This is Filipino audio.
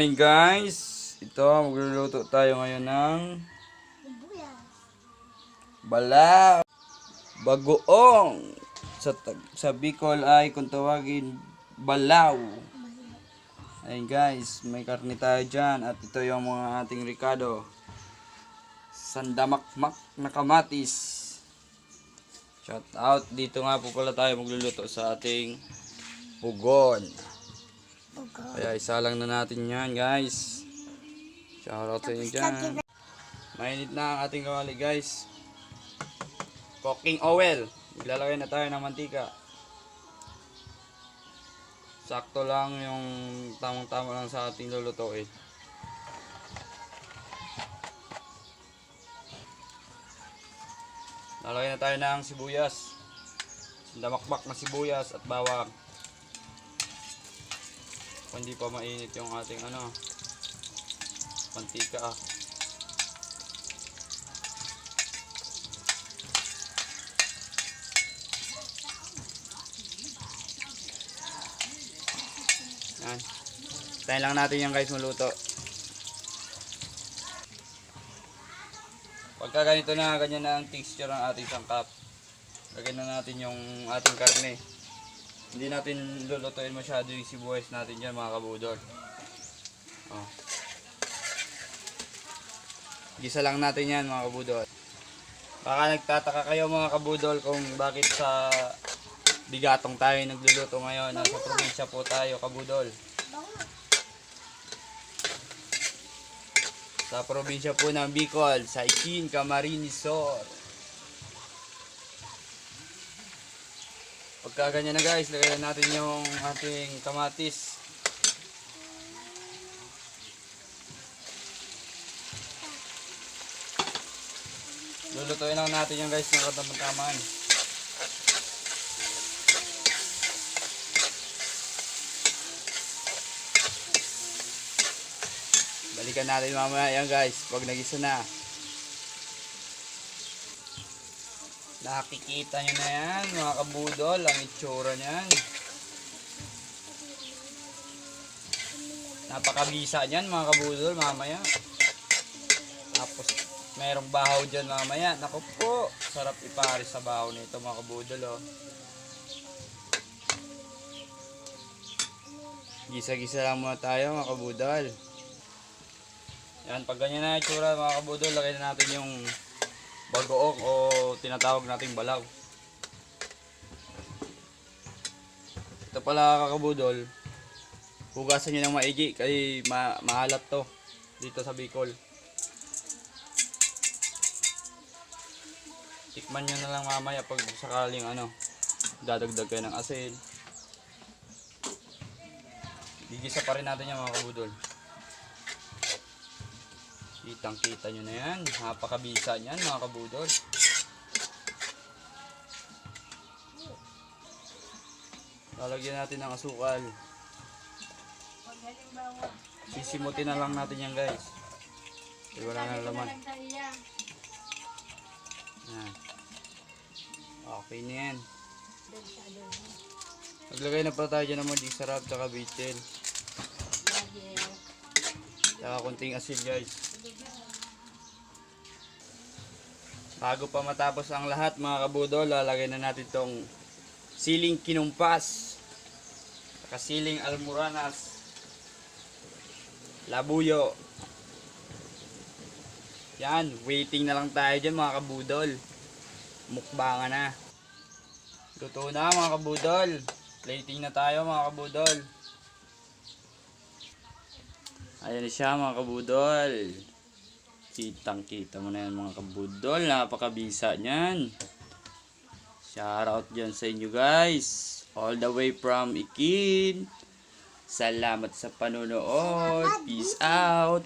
morning guys. Ito, magluluto tayo ngayon ng balaw, bagoong. Sa Bicol ay kung tawagin balaw. Ayun guys, may karne tayo dyan. At ito yung mga ating ricado. Sandamakmak na kamatis. Shout out. Dito nga po pala tayo magluluto sa ating pugon. Kaya isa lang na natin yan guys. Shout out sa inyo dyan. Mainit na ang ating kawali guys. Cooking oil. Ilalagay na tayo ng mantika. Sakto lang yung tamang-tama lang sa ating lulutuin. Lalagay na tayo ng sibuyas. Damakbak na sibuyas at bawang. Kung hindi pa mainit yung ating mantika. Yan. Tayo lang natin yan guys maluto. Pagka ganito na, ganyan na ang texture ng ating sangkap. Lagyan na natin yung ating karne. Hindi natin lulutuin masyado yung sibuyas natin dyan mga kabudol. Oh. Gisa lang natin yan mga kabudol. Baka nagtataka kayo mga kabudol kung bakit sa bigatong tayo nagluluto ngayon. Nasa probinsya po tayo kabudol. Sa probinsya po ng Bicol, sa Ikin, Camarines Sur. Pagka ganyan na guys, lagyan natin yung ating kamatis. Lulutuin lang natin yung guys ng katamang-tamaan. Balikan natin mamaya yan guys, pag nagisa na. Nakikita nyo na yan mga kabudol, ang itsura nyan. Napakabisa nyan mga kabudol mamaya. Tapos mayroong bahaw dyan mamaya. Naku po, sarap ipares sa bahaw nito mga kabudol oh. Gisa-gisa lang muna tayo mga kabudol. Yan, pag ganyan na itsura mga kabudol, lagay na natin yung bagoong o tinatawag nating balaw. Ito pala kakabudol, hugasan nyo ng maigi kasi maalat to dito sa Bicol. Tikman nyo na lang mamaya pag sakaling dadagdag kayo ng asin. Gigisa pa rin natin yan mga kabudol. Kitang-kita nyo na yan. Napakabisa niyan mga kabudol. Lalagyan natin ng asukal. Sisimutin na lang natin yan guys. Kasi wala na laman. Yan. Okay na yan. Maglagay na pa tayo dyan ng magic sarap tsaka bitin. Tsaka konting asin guys. Bago pa matapos ang lahat mga kabudol, lalagay na natin tong siling kinumpas, saka siling almoranas, labuyo. Yan, waiting na lang tayo dyan mga kabudol. Mukbanga na. Luto na mga kabudol. Plating na tayo mga kabudol. Ayan na siya mga kabudol. Kitang-kita mo na yan mga kabudol. Napakabisa niyan. Shoutout dyan sa inyo guys. All the way from Ikin. Salamat sa panonood. Peace out.